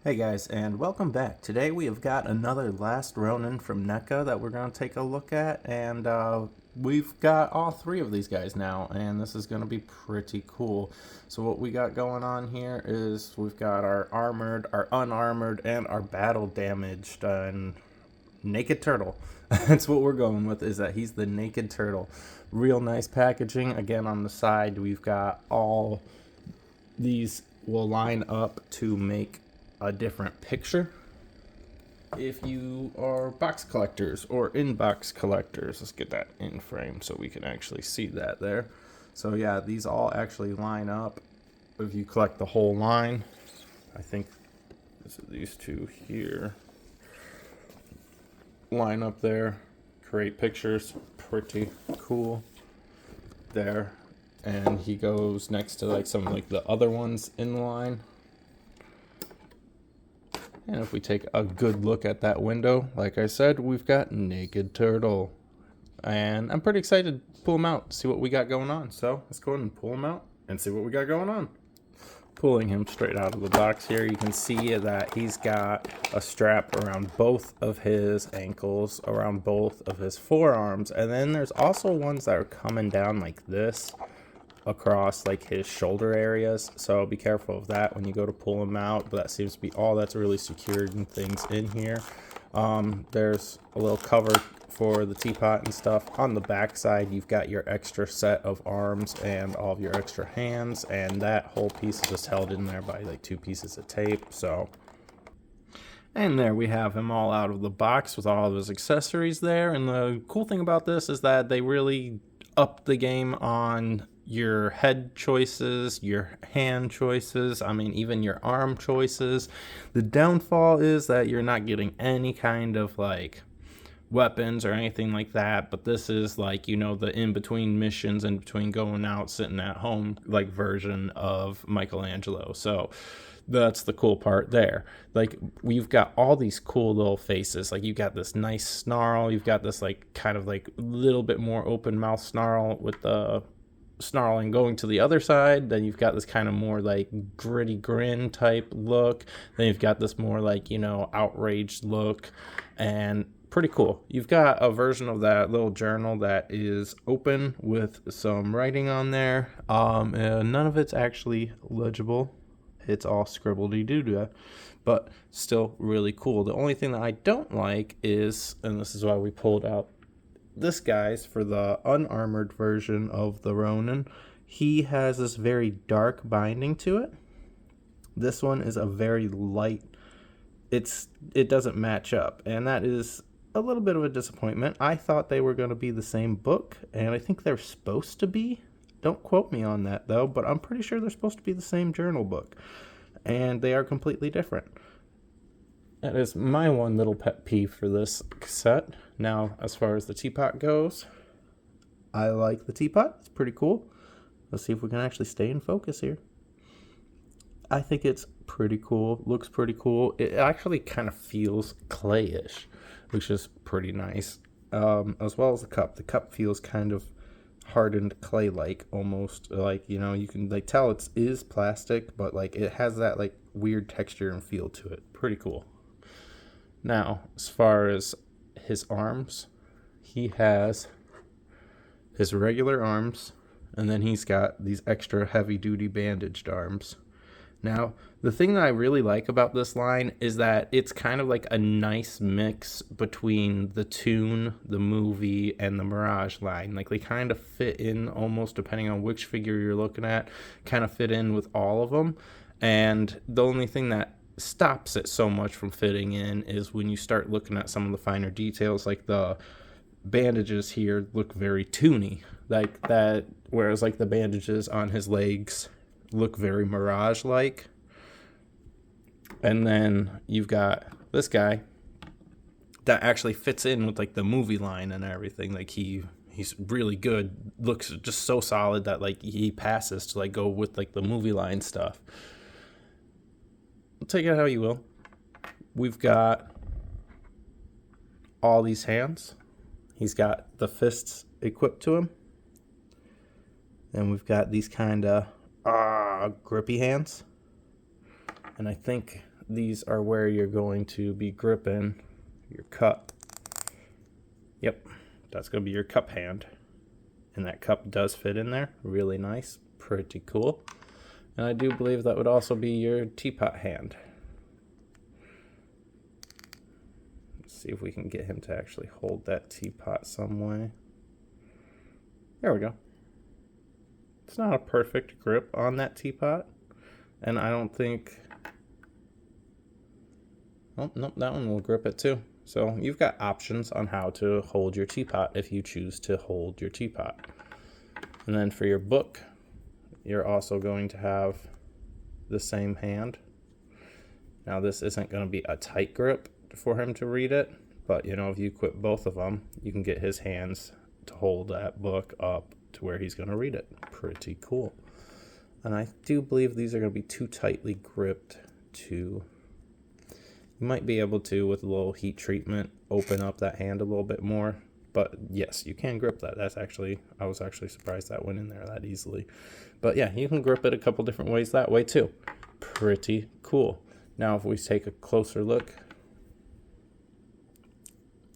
Hey guys, and welcome back. Today we have got another Last Ronin from Neca that we're going to take a look at, and we've got all three of these guys now, and this is going to be pretty cool. So what we got going on here is we've got our armored, our unarmored, and our battle damaged, and naked turtle. That's what we're going with, is that he's the naked turtle. Real nice packaging. Again, on the side we've got all these will line up to make a different picture. If you are box collectors or in-box collectors, let's get that in frame so we can actually see that there. So yeah, these all actually line up if you collect the whole line. I think these two here line up there, create pictures. Pretty cool there. And he goes next to like some like the other ones in the line. And if we take a good look at that window, like I said, we've got Naked Turtle. And I'm pretty excited to pull him out, see what we got going on. So let's go ahead and pull him out and see what we got going on. Pulling him straight out of the box here, you can see that he's got a strap around both of his ankles, around both of his forearms. And then there's also ones that are coming down like this across like his shoulder areas, so be careful of that when you go to pull him out. But that seems to be all that's really secured and things in here. There's a little cover for the teapot and stuff. On the back side you've got your extra set of arms and all of your extra hands, and that whole piece is just held in there by like two pieces of tape. So, and there we have him all out of the box with all of his accessories there. And the cool thing about this is that they really up the game on your head choices, your hand choices, I mean even your arm choices. The downfall is that you're not getting any kind of like weapons or anything like that, but this is like, you know, the in-between missions, in between going out, sitting at home like version of Michelangelo. So that's the cool part there. Like, we've got all these cool little faces. Like, you've got this nice snarl, you've got this like kind of like little bit more open mouth snarl with the snarling going to the other side. Then you've got this kind of more like gritty grin type look. Then you've got this more like, you know, outraged look, and pretty cool. You've got a version of that little journal that is open with some writing on there. And none of it's actually legible. It's all scribbledy-doo-dah, but still really cool. The only thing that I don't like is, and this is why we pulled out this guy's for the unarmored version of the Ronin, he has this very dark binding to it. This one is a very light. It doesn't match up, and that is a little bit of a disappointment. I thought they were going to be the same book, and I think they're supposed to be. Don't quote me on that though, but I'm pretty sure they're supposed to be the same journal book, and they are completely different. That is my one little pet peeve for this set. Now, as far as the teapot goes, I like the teapot. It's pretty cool. Let's see if we can actually stay in focus here. I think it's pretty cool. Looks pretty cool. It actually kind of feels clayish, which is pretty nice. As well as the cup. The cup feels kind of hardened clay-like, almost like, you know, you can like tell it is plastic, but like it has that like weird texture and feel to it. Pretty cool. Now, as far as his arms, he has his regular arms, and then he's got these extra heavy-duty bandaged arms. Now, the thing that I really like about this line is that it's kind of like a nice mix between the Toon, the movie, and the Mirage line. Like, they kind of fit in almost, depending on which figure you're looking at, kind of fit in with all of them. And the only thing that stops it so much from fitting in is when you start looking at some of the finer details, like the bandages here look very toony, like that, whereas like the bandages on his legs look very Mirage like. And then you've got this guy that actually fits in with like the movie line and everything. Like he's really good, looks just so solid that like he passes to like go with like the movie line stuff. Take it how you will. We've got all these hands. He's got the fists equipped to him. And we've got these kind of grippy hands. And I think these are where you're going to be gripping your cup. Yep, that's going to be your cup hand. And that cup does fit in there. Really nice. Pretty cool. And I do believe that would also be your teapot hand. Let's see if we can get him to actually hold that teapot some way. There we go. It's not a perfect grip on that teapot. And I don't think... Oh, nope, that one will grip it too. So you've got options on how to hold your teapot if you choose to hold your teapot. And then for your book, you're also going to have the same hand. Now this isn't going to be a tight grip for him to read it, but you know, if you equip both of them, you can get his hands to hold that book up to where he's going to read it. Pretty cool. And I do believe these are going to be too tightly gripped to... You might be able to, with a little heat treatment, open up that hand a little bit more. But yes, you can grip that. That's actually, I was actually surprised that went in there that easily. But yeah, you can grip it a couple different ways that way too. Pretty cool. Now if we take a closer look,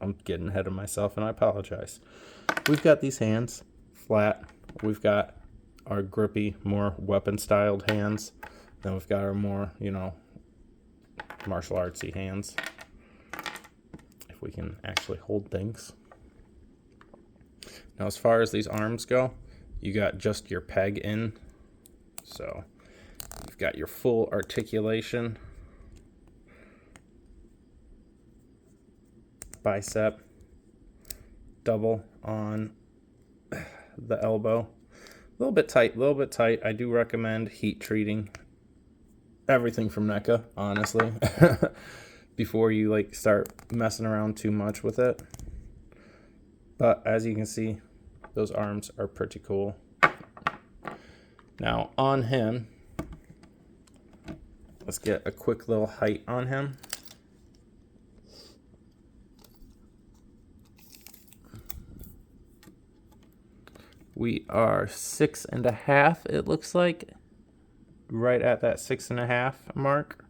I'm getting ahead of myself and I apologize. We've got these hands flat. We've got our grippy, more weapon styled hands. Then we've got our more, you know, martial artsy hands. If we can actually hold things. Now as far as these arms go, you got just your peg in. So you've got your full articulation. Bicep. Double on the elbow. A little bit tight, a little bit tight. I do recommend heat treating everything from Neca, honestly, before you like start messing around too much with it. But as you can see, those arms are pretty cool. Now on him, let's get a quick little height on him. We are 6.5, it looks like. Right at that 6.5 mark.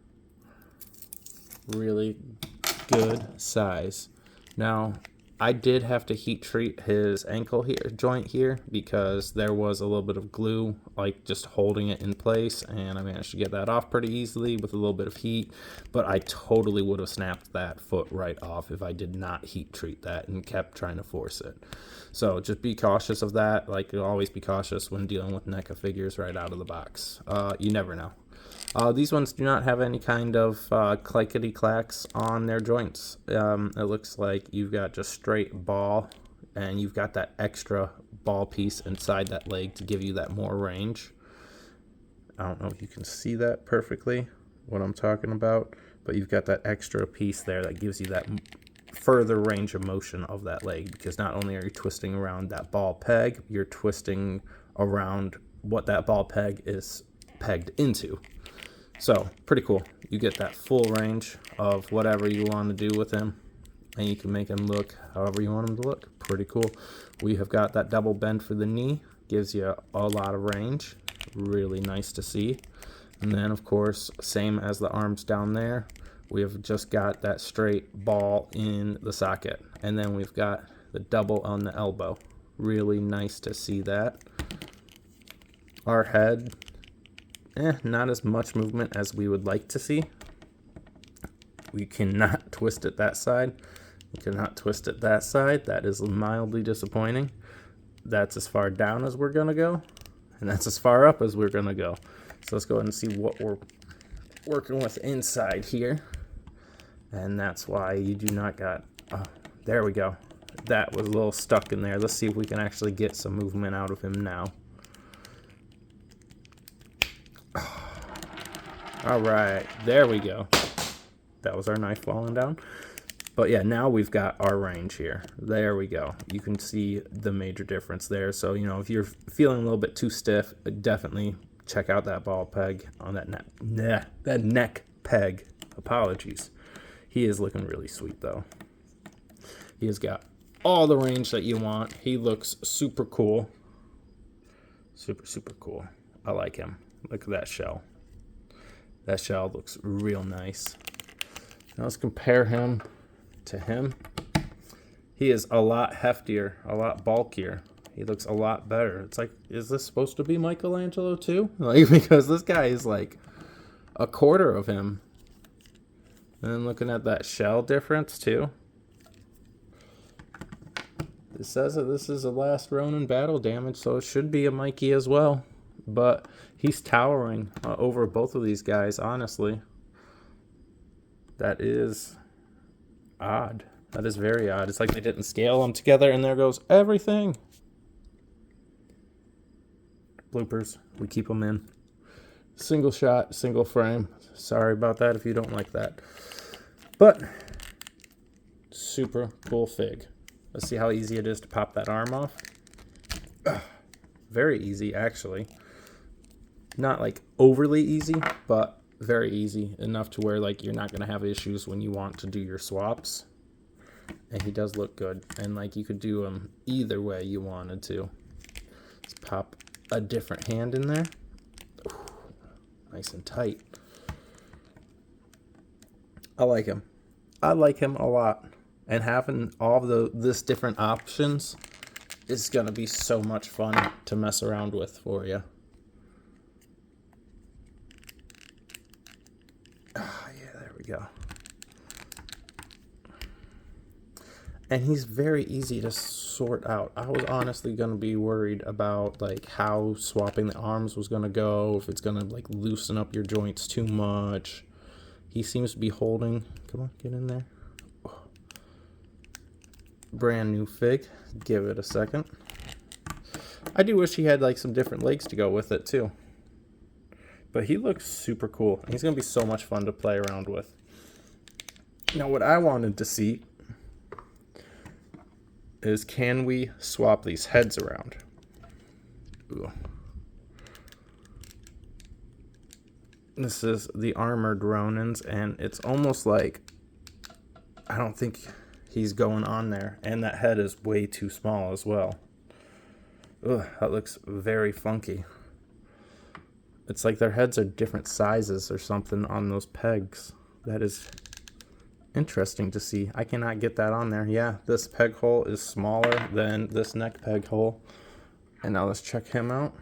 Really good size. Now, I did have to heat treat his ankle here, joint here, because there was a little bit of glue, like just holding it in place, and I managed to get that off pretty easily with a little bit of heat, but I totally would have snapped that foot right off if I did not heat treat that and kept trying to force it. So just be cautious of that. Like, you'll always be cautious when dealing with Neca figures right out of the box. You never know. These ones do not have any kind of clackety-clacks on their joints. It looks like you've got just straight ball, and you've got that extra ball piece inside that leg to give you that more range. I don't know if you can see that perfectly, what I'm talking about, but you've got that extra piece there that gives you that further range of motion of that leg, because not only are you twisting around that ball peg, you're twisting around what that ball peg is pegged into. So pretty cool. You get that full range of whatever you want to do with him, and you can make him look however you want him to look. Pretty cool. We have got that double bend for the knee, gives you a lot of range. Really nice to see. And then of course, same as the arms down there, we have just got that straight ball in the socket, and then we've got the double on the elbow. Really nice to see that. Our head, not as much movement as we would like to see. We cannot twist it that side. We cannot twist it that side. That is mildly disappointing. That's as far down as we're gonna go, and that's as far up as we're gonna go. So let's go ahead and see what we're working with inside here. And that's why you do not got, there we go. That was a little stuck in there. Let's see if we can actually get some movement out of him now. All right, there we go. That was our knife falling down. But yeah, now we've got our range here. There we go. You can see the major difference there. So, you know, if you're feeling a little bit too stiff, definitely check out that ball peg on that neck peg. Apologies. He is looking really sweet though. He has got all the range that you want. He looks super cool. Super, super cool. I like him. Look at that shell. That shell looks real nice. Now let's compare him to him. He is a lot heftier, a lot bulkier. He looks a lot better. It's like, is this supposed to be Michelangelo too? Like, because this guy is like a quarter of him. And then looking at that shell difference too. It says that this is a last Ronin battle damage, so it should be a Mikey as well. But he's towering over both of these guys, honestly. That is odd. That is very odd. It's like they didn't scale them together, and there goes everything. Bloopers. We keep them in. Single shot, single frame. Sorry about that if you don't like that. But, super cool fig. Let's see how easy it is to pop that arm off. Very easy, actually. Not like overly easy, but very easy. Enough to where like you're not going to have issues when you want to do your swaps. And he does look good. And like you could do him either way you wanted to. Let's pop a different hand in there. Ooh, nice and tight. I like him. I like him a lot. And having all this different options is going to be so much fun to mess around with for you. Ah, yeah, there we go. And he's very easy to sort out. I was honestly going to be worried about like how swapping the arms was going to go, if it's going to like loosen up your joints too much. He seems to be holding. Come on, get in there. Brand new fig. Give it a second. I do wish he had like some different legs to go with it too. But he looks super cool. He's going to be so much fun to play around with. Now what I wanted to see is, can we swap these heads around? Ooh. This is the armored Ronins, and it's almost like I don't think he's going on there, and that head is way too small as well. Ugh, that looks very funky. It's like their heads are different sizes or something on those pegs. That is interesting to see. I cannot get that on there. Yeah, this peg hole is smaller than this neck peg hole. And now let's check him out.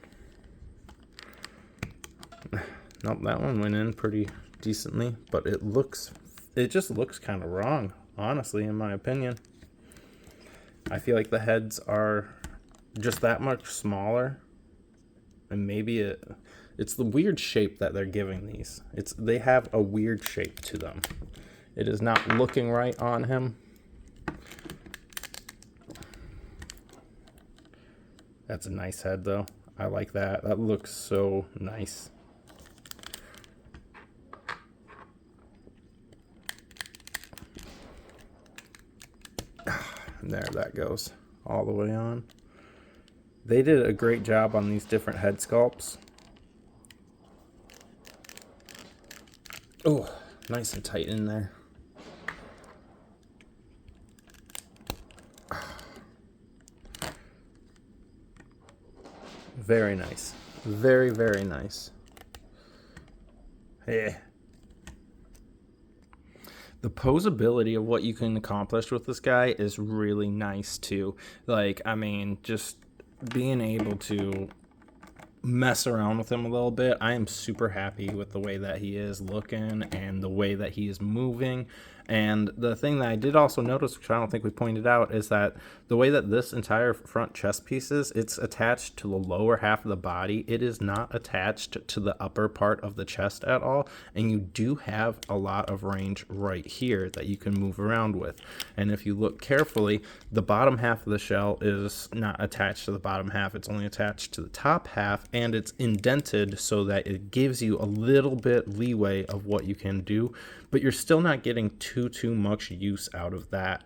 Nope, that one went in pretty decently, but it just looks kind of wrong, honestly, in my opinion. I feel like the heads are just that much smaller, and maybe it's the weird shape that they're giving these. They have a weird shape to them. It is not looking right on him. That's a nice head, though. I like that. That looks so nice. And there that goes. All the way on. They did a great job on these different head sculpts. Oh, nice and tight in there. Very nice. Very, very nice. Yeah. The posability of what you can accomplish with this guy is really nice too. Like, I mean, just being able to mess around with him a little bit. I am super happy with the way that he is looking and the way that he is moving. And the thing that I did also notice, which I don't think we pointed out, is that the way that this entire front chest piece is, it's attached to the lower half of the body. It is not attached to the upper part of the chest at all. And you do have a lot of range right here that you can move around with. And if you look carefully, the bottom half of the shell is not attached to the bottom half. It's only attached to the top half, and it's indented so that it gives you a little bit leeway of what you can do, but you're still not getting too much use out of that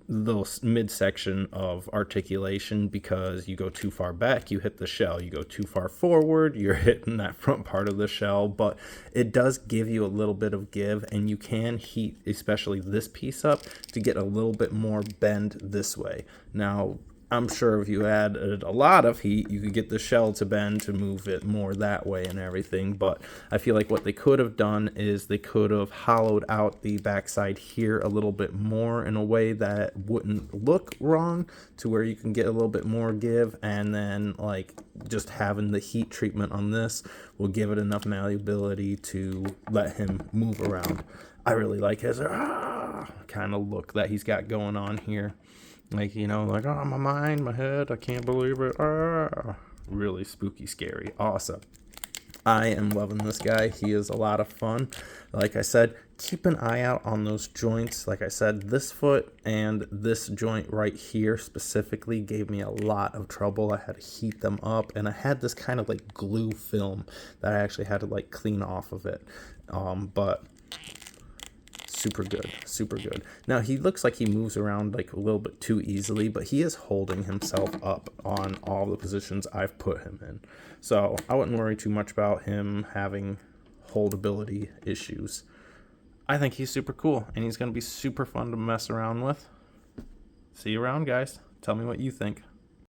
little midsection of articulation, because you go too far back, you hit the shell. You go too far forward, you're hitting that front part of the shell. But it does give you a little bit of give, and you can heat especially this piece up to get a little bit more bend this way. Now, I'm sure if you added a lot of heat, you could get the shell to bend to move it more that way and everything. But I feel like what they could have done is they could have hollowed out the backside here a little bit more in a way that wouldn't look wrong, to where you can get a little bit more give, and then like just having the heat treatment on this will give it enough malleability to let him move around. I really like his kind of look that he's got going on here. Like, you know, like, oh, my mind, my head, I can't believe it. Really spooky, scary, awesome. I am loving this guy. He is a lot of fun. Like I said, keep an eye out on those joints. Like I said, this foot and this joint right here specifically gave me a lot of trouble. I had to heat them up, and I had this kind of like glue film that I actually had to like clean off of it. But super good, super good. Now he looks like he moves around like a little bit too easily, but he is holding himself up on all the positions I've put him in, so I wouldn't worry too much about him having holdability issues. I think he's super cool, and he's going to be super fun to mess around with. See you around, guys. Tell me what you think.